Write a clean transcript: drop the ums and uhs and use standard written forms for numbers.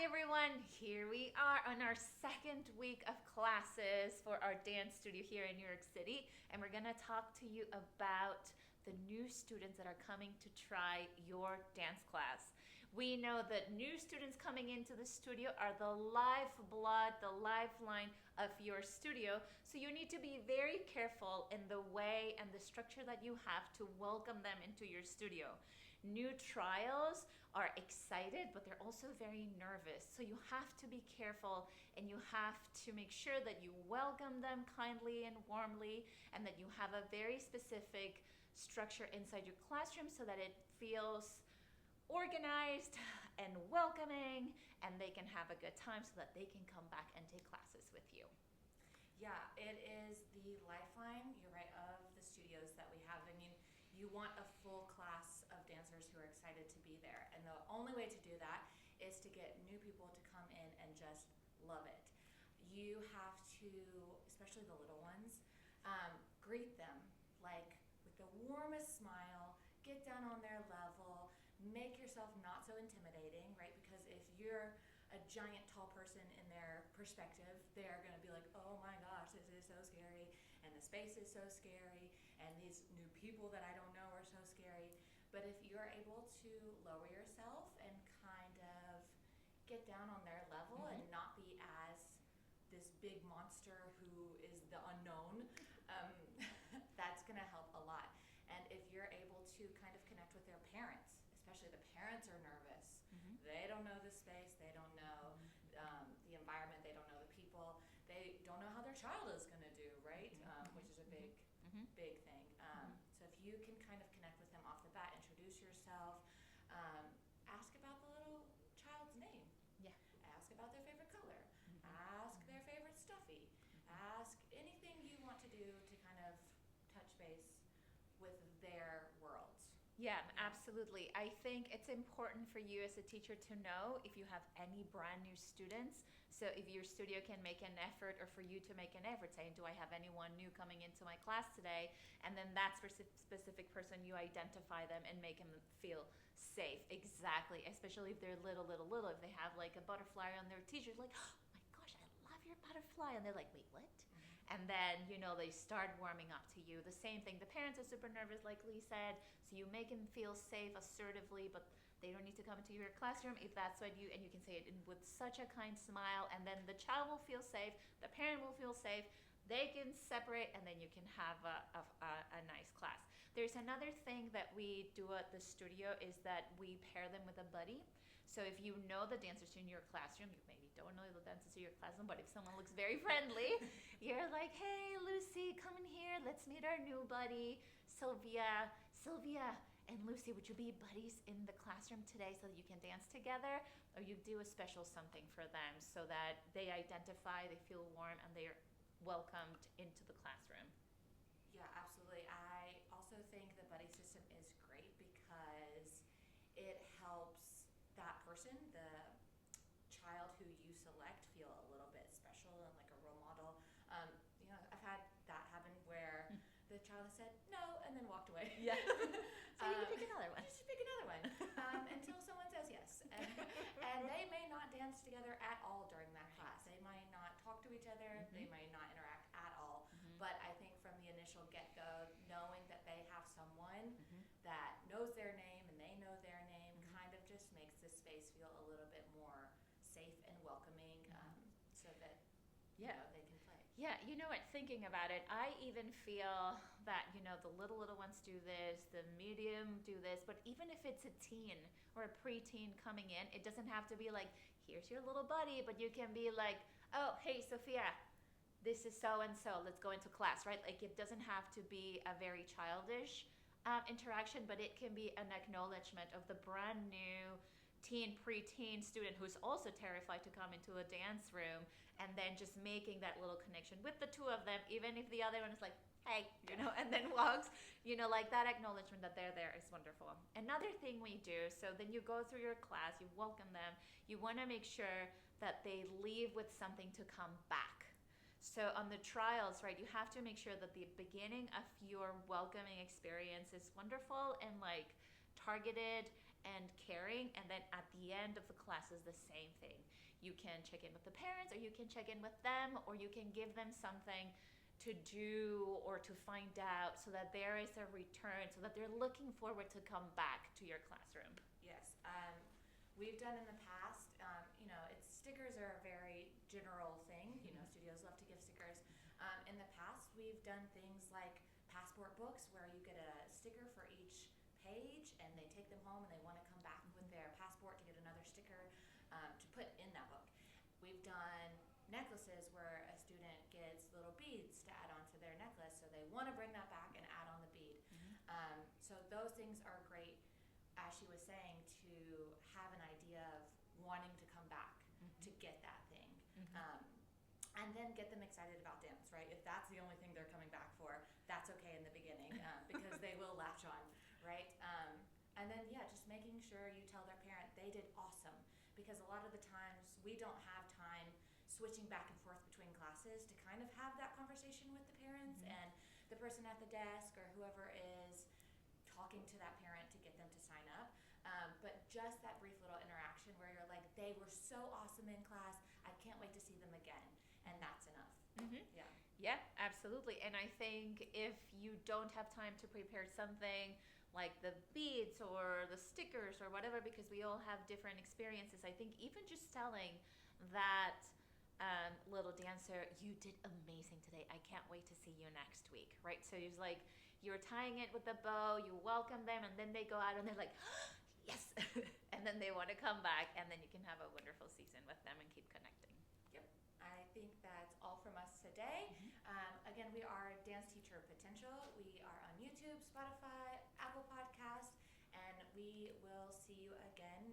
everyone, here we are on our second week of classes for our dance studio here in New York City, and we're going to talk to you about the new students that are coming to try your dance class. We know that new students coming into the studio are the lifeblood, the lifeline of your studio, so you need to be very careful in the way and the structure that you have to welcome them into your studio. New trials are excited, but they're also very nervous. So you have to be careful and you have to make sure that you welcome them kindly and warmly and that you have a very specific structure inside your classroom so that it feels organized and welcoming and they can have a good time so that they can come back and take classes with you. Yeah, it is the lifeline, you're right, of the studios that we have. I mean, you want a full class of dancers who are excited to be there. And the only way to do that is to get new people to come in and just love it. You have to, especially the little ones, greet them like with the warmest smile, get down on their level, make yourself not so intimidating, right? Because if you're a giant tall person in their perspective, they're going to be like, oh my gosh, this is so scary, and the space is so scary, and these new people that I don't know are so scary. But if you're able to lower yourself and kind of get down on their level and not be as this big monster who is the unknown, that's going to help a lot. And if you're able to kind of connect with their parents, especially the parents are nervous. They don't know the space, they don't know the environment, they don't know the people, they don't know how their child is going to do, right? Which is a big thing. So if you can kind of connect with them off the bat, introduce yourself, ask about the little child's name. Yeah. Ask about their favorite color. Ask their favorite stuffy. Ask anything you want to do to kind of touch base with their worlds. Yeah, absolutely. I think it's important for you as a teacher to know if you have any brand new students. So if your studio can make an effort, or for you to make an effort, saying, do I have anyone new coming into my class today? And then that specific person, you identify them and make them feel safe. Exactly. Especially if they're little. If they have like a butterfly on their t-shirt, like, oh my gosh, I love your butterfly. And they're like, wait, what? And then, they start warming up to you. The same thing. The parents are super nervous, like Lee said. So you make them feel safe assertively, but they don't need to come into your classroom if that's what you, and you can say it with such a kind smile. And then the child will feel safe. The parent will feel safe. They can separate, and then you can have a nice class. There's another thing that we do at the studio is that we pair them with a buddy. So if you know the dancers in your classroom, you maybe don't know the dancers in your classroom, but if someone looks very friendly, you're like, hey, Lucy, come in here. Let's meet our new buddy, Sylvia. Sylvia and Lucy, would you be buddies in the classroom today so that you can dance together? Or you do a special something for them so that they identify, they feel warm, and they're welcomed into the classroom. Yeah, absolutely. I also think the buddy system is great because it helps that person, the child who you select, feel a little bit special and like a role model. I've had that happen where the child has said no and then walked away. Yeah. So you can pick another one. Just pick another one until someone says yes. And they may not dance together at all during that class. They might not talk to each other. They might not interact at all. But I think from the initial get-go, knowing that they have someone that knows their name and they know their name kind of just makes the space feel a little bit more safe and welcoming, so that they can play. Yeah, thinking about it, I even feel that, the little ones do this, the medium do this, but even if it's a teen or a preteen coming in, it doesn't have to be like, here's your little buddy, but you can be like, oh, hey, Sophia, this is so-and-so, let's go into class, right? Like, it doesn't have to be a very childish interaction, but it can be an acknowledgement of the brand new preteen student who's also terrified to come into a dance room, and then just making that little connection with the two of them, even if the other one is like, hey, and then walks, like that acknowledgement that they're there is wonderful. Another thing we do, so then you go through your class, you welcome them, you want to make sure that they leave with something to come back. So on the trials, right, you have to make sure that the beginning of your welcoming experience is wonderful and like targeted and caring. And then at the end of the class is the same thing. You can check in with the parents, or you can check in with them, or you can give them something to do or to find out, so that there is a return, so that they're looking forward to come back to your classroom. Yes. We've done in the past, stickers are a very general thing. Studios love to give stickers. In the past, we've done things like passport books, where you get a sticker for each page, and they take them home and they want to come back with their passport to get another sticker to put in that book. We've done necklaces where a student gets little beads to add onto their necklace, so they want to bring that back and add on the bead. So those things are great, as she was saying, to have an idea of wanting to come back to get that thing. And then get them excited about dance, right? If that's the only thing they're coming back for, that's okay in the beginning, because they will latch on, right? And then, just making sure you tell their parent they did awesome, because a lot of the times we don't have time switching back and forth between classes to kind of have that conversation with the parents and the person at the desk, or whoever is talking to that parent to get them to sign up. But just that brief little interaction where you're like, they were so awesome in class, I can't wait to see them again. And that's enough. Yeah, absolutely. And I think if you don't have time to prepare something like the beads or the stickers or whatever, because we all have different experiences, I think even just telling that little dancer, you did amazing today, I can't wait to see you next week, right? So it's like you're tying it with the bow, you welcome them, and then they go out and they're like, yes, and then they want to come back, and then you can have a wonderful season with them and keep connecting. I think that's all from us today. Again, we are Dance Teacher Potential. We are on YouTube, Spotify, Apple Podcast, and we will see you again